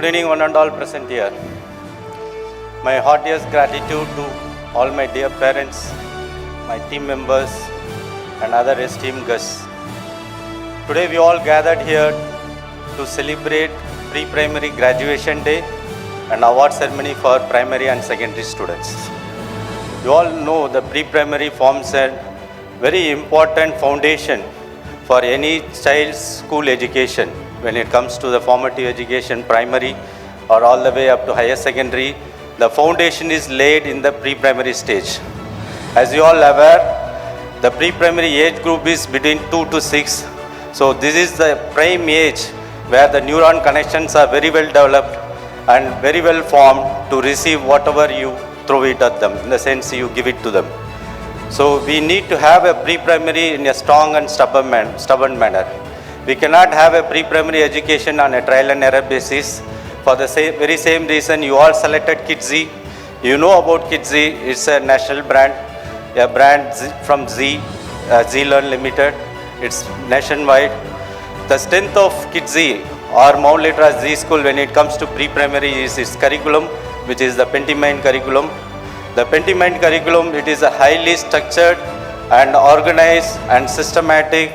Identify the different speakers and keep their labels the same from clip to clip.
Speaker 1: Good evening, one and all present here. My heartiest gratitude to all my dear parents, my team members, and other esteemed guests. Today we all gathered here to celebrate pre-primary graduation day and award ceremony for primary and secondary students. You all know the pre-primary forms a very important foundation for any child's school education. When it comes to the formative education, primary or all the way up to higher secondary, the foundation is laid in the pre-primary stage. As you all aware, the pre-primary age group is between 2 to 6. So this is the prime age where the neuron connections are very well developed and very well formed to receive whatever you throw it at them, in the sense you give it to them. So we need to have a pre-primary in a strong and stubborn manner. We cannot have a pre-primary education on a trial and error basis. For the very same reason, you all selected Kidzee. You know about Kidzee. It's a national brand, a brand from Zee Learn Limited. It's nationwide. The strength of Kidzee or Mount Litera Zee School when it comes to pre-primary is its curriculum, which is the Pentiment curriculum. The Pentiment curriculum, it is a highly structured and organized and systematic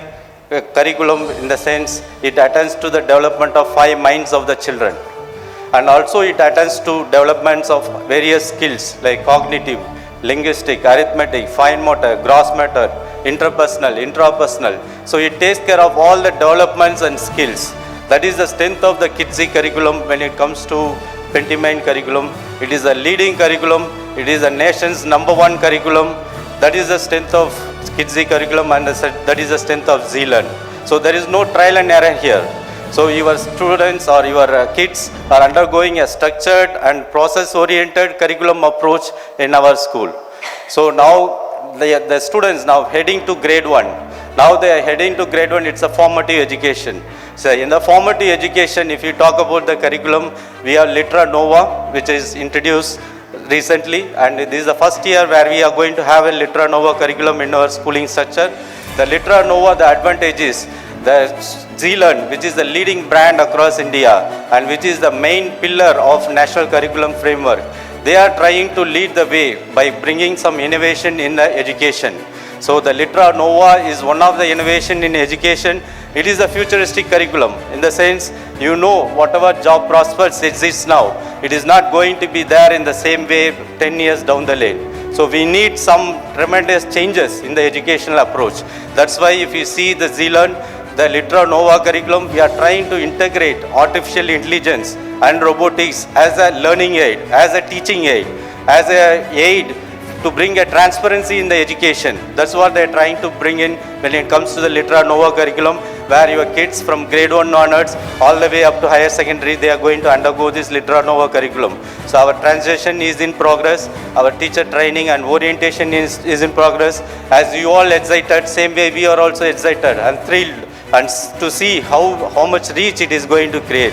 Speaker 1: curriculum, in the sense it attends to the development of 5 minds of the children, and also it attends to developments of various skills like cognitive, linguistic, arithmetic, fine motor, gross motor, interpersonal, intrapersonal. So it takes care of all the developments and skills. That is the strength of the Kidzee curriculum when it comes to Pentiment curriculum. It is a leading curriculum. It is the nation's #1 curriculum. That is the strength of Kidzee curriculum, and that is the strength of Zee Learn. So there is no trial and error here. So your students or your kids are undergoing a structured and process-oriented curriculum approach in our school. So now the students now heading to grade 1. Now they are heading to grade 1, it's a formative education. So in the formative education, if you talk about the curriculum, we have Litera Nova, which is introduced recently, and this is the first year where we are going to have a Litera Nova curriculum in our schooling structure. The Litera Nova, the advantage is the Zee Learn, which is the leading brand across India and which is the main pillar of national curriculum framework. They are trying to lead the way by bringing some innovation in the education. So the Litera Nova is one of the innovation in education. It is a futuristic curriculum, in the sense, you know, whatever job prospects exists now, it is not going to be there in the same way 10 years down the lane. So we need some tremendous changes in the educational approach. That's why if you see the Zee Learn, the Litera Nova curriculum, we are trying to integrate artificial intelligence and robotics as a learning aid, as a teaching aid, as a aid to bring a transparency in the education. That's what they are trying to bring in when it comes to the Litera Nova curriculum, where your kids from grade 1 onwards all the way up to higher secondary, they are going to undergo this Litera Nova curriculum. So our transition is in progress. Our teacher training and orientation is in progress. As you all excited, same way we are also excited and thrilled and to see how much reach it is going to create.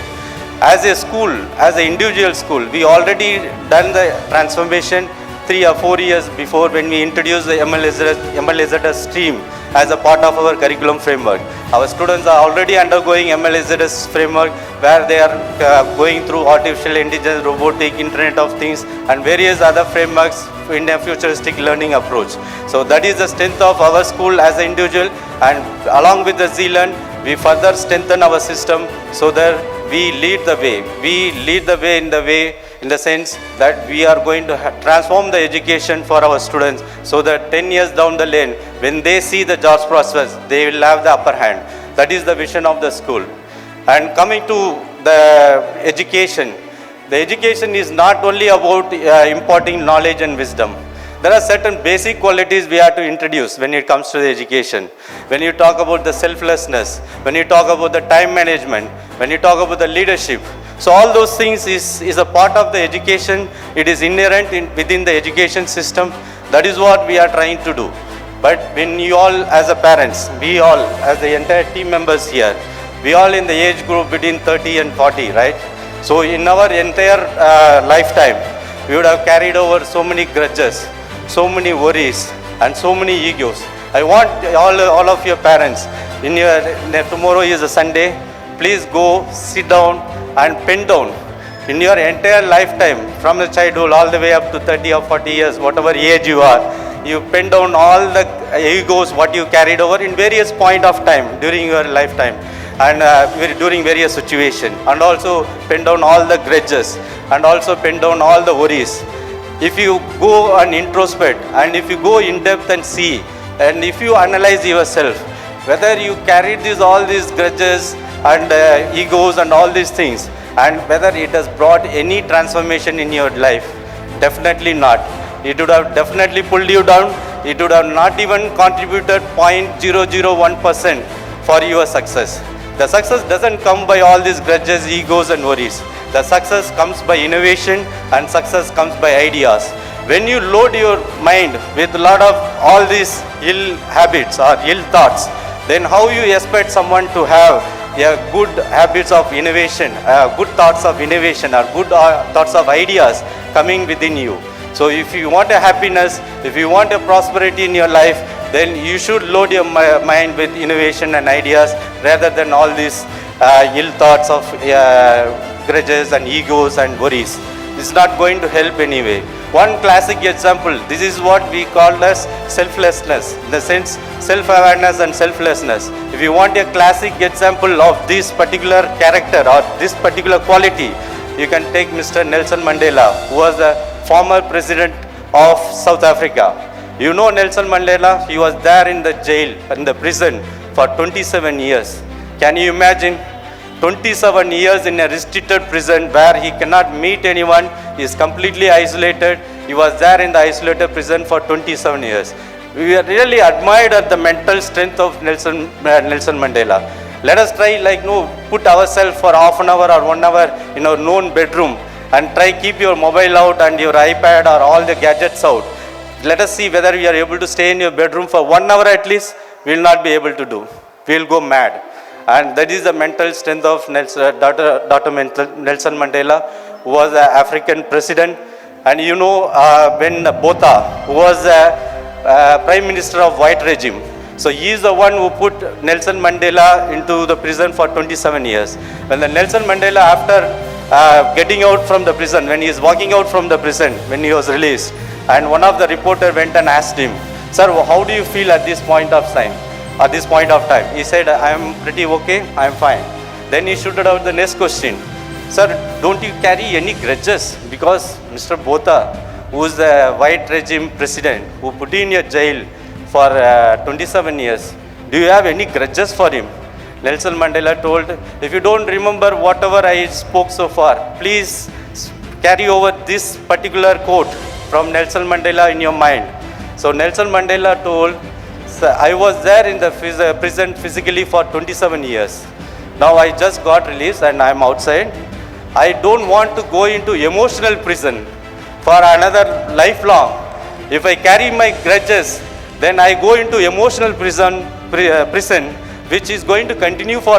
Speaker 1: As a school, as an individual school, we already done the transformation 3 or 4 years before when we introduced the MLSZS stream as a part of our curriculum framework. Our students are already undergoing MLSZS framework, where they are going through artificial intelligence, robotic, Internet of Things and various other frameworks in a futuristic learning approach. So that is the strength of our school as an individual, and along with the Zee Learn, we further strengthen our system so that we lead the way. We lead the way in the sense that we are going to transform the education for our students so that 10 years down the lane, when they see the jobs prospects, they will have the upper hand. That is the vision of the school. And coming to the education is not only about imparting knowledge and wisdom. There are certain basic qualities we have to introduce when it comes to the education. When you talk about the selflessness, when you talk about the time management, when you talk about the leadership, so all those things is a part of the education. It is inherent within the education system. That is what we are trying to do. But when you all as a parents, we all as the entire team members here, we all in the age group between 30 and 40, right? So in our entire lifetime, we would have carried over so many grudges, so many worries and so many egos. I want all of your parents, tomorrow is a Sunday, please go sit down and pen down In your entire lifetime, from the childhood all the way up to 30 or 40 years, whatever age you are, you pen down all the egos what you carried over in various point of time during your lifetime, and during various situation, and also pen down all the grudges, and also pen down all the worries. If you go and introspect, and if you go in depth and see, and if you analyze yourself, whether you carried all these grudges and egos and all these things, and whether it has brought any transformation in your life, definitely not. It would have definitely pulled you down. It would have not even contributed 0.001% for your success. The success doesn't come by all these grudges, egos and worries. The success comes by innovation, and success comes by ideas. When you load your mind with a lot of all these ill habits or ill thoughts, then how you expect someone to have good habits of innovation, good thoughts of innovation, or good thoughts of ideas coming within you? So if you want a happiness, if you want a prosperity in your life, then you should load your mind with innovation and ideas rather than all these ill thoughts of grudges and egos and worries. It's not going to help anyway. One classic example, this is what we call as selflessness, in the sense self-awareness and selflessness. If you want a classic example of this particular character or this particular quality, you can take Mr. Nelson Mandela, who was the former president of South Africa. You know Nelson Mandela, he was there in the jail, in the prison for 27 years. Can you imagine? 27 years in a restricted prison where he cannot meet anyone, he is completely isolated. He was there in the isolated prison for 27 years. We really admired at the mental strength of Nelson Mandela. Let us try put ourselves for half an hour or 1 hour in our known bedroom and try keep your mobile out and your iPad or all the gadgets out. Let us see whether you are able to stay in your bedroom for 1 hour at least. We will not be able to do. We will go mad. And that is the mental strength of Dr. Nelson Mandela, who was an African president. And you know when Botha, who was Prime Minister of White regime, so he is the one who put Nelson Mandela into the prison for 27 years. When the Nelson Mandela, after getting out from the prison, when he is walking out from the prison, when he was released, and one of the reporter went and asked him, "Sir, how do you feel at this point of time?" At this point of time, he said, "I am pretty okay, I am fine." Then he shooted out the next question, "Sir, don't you carry any grudges? Because Mr. Botha, who is the white regime president, who put you in your jail for 27 years, do you have any grudges for him?" Nelson Mandela told, "If you don't remember whatever I spoke so far, please carry over this particular quote from Nelson Mandela in your mind." So Nelson Mandela told, "I was there in the prison physically for 27 years. Now I just got released and I am outside. I don't want to go into emotional prison for another lifelong. If I carry my grudges, then I go into emotional prison which is going to continue for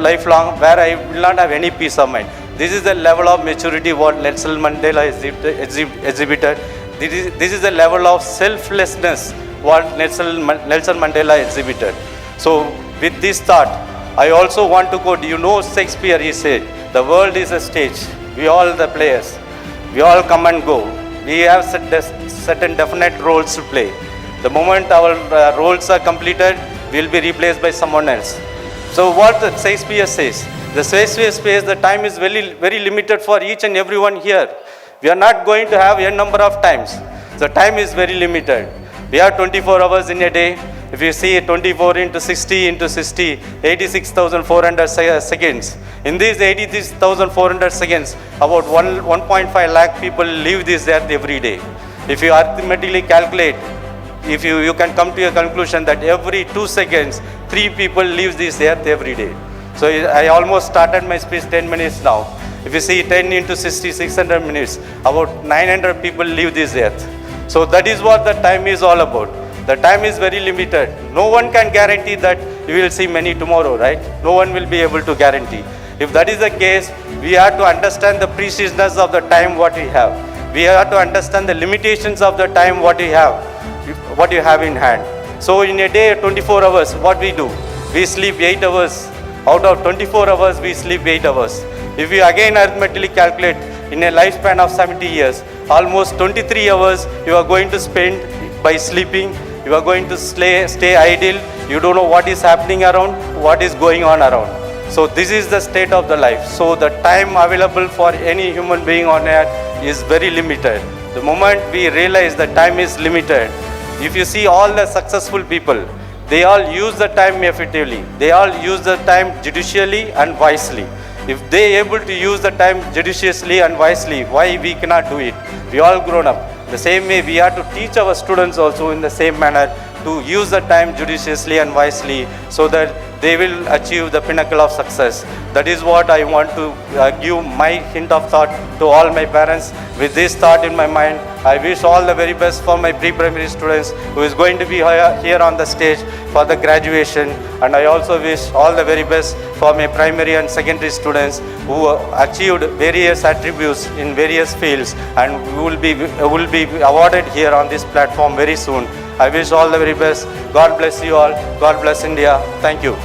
Speaker 1: lifelong, where I will not have any peace of mind." This is the level of maturity what Nelson Mandela exhibited. This is the level of selflessness what Nelson Mandela exhibited. So with this thought, I also want to quote, you know Shakespeare, he said, "The world is a stage, we all the players, we all come and go. We have certain definite roles to play. The moment our roles are completed, we will be replaced by someone else." So what the Shakespeare says, the Shakespeare says the time is very, very limited for each and everyone here. We are not going to have a number of times. The time is very limited. We have 24 hours in a day. If you see 24 into 60 into 60, 86,400 seconds. In these 86,400 seconds, about 1.5 lakh people leave this earth every day. If you arithmetically calculate, if you can come to a conclusion that every 2 seconds, 3 people leave this earth every day. So I almost started my speech 10 minutes now. If you see 10 into 60, 600 minutes, about 900 people leave this earth. So that is what the time is all about. The time is very limited. No one can guarantee that you will see many tomorrow, right? No one will be able to guarantee. If that is the case, we have to understand the preciousness of the time what we have. We have to understand the limitations of the time what we have, what you have in hand. So in a day, 24 hours, what we do? We sleep 8 hours. Out of 24 hours, we sleep 8 hours. If you again arithmetically calculate in a lifespan of 70 years, almost 23 hours you are going to spend by sleeping, you are going to stay idle, you don't know what is happening around, what is going on around. So this is the state of the life. So the time available for any human being on earth is very limited. The moment we realize that time is limited, if you see all the successful people, they all use the time effectively. They all use the time judiciously and wisely. If they able to use the time judiciously and wisely, why we cannot do it? We all grown up. The same way we have to teach our students also in the same manner to use the time judiciously and wisely so that they will achieve the pinnacle of success. That is what I want to give my hint of thought to all my parents. With this thought in my mind, I wish all the very best for my pre-primary students who is going to be here on the stage for the graduation, and I also wish all the very best for my primary and secondary students who achieved various attributes in various fields and will be awarded here on this platform very soon. I wish all the very best. God bless you all. God bless India. Thank you.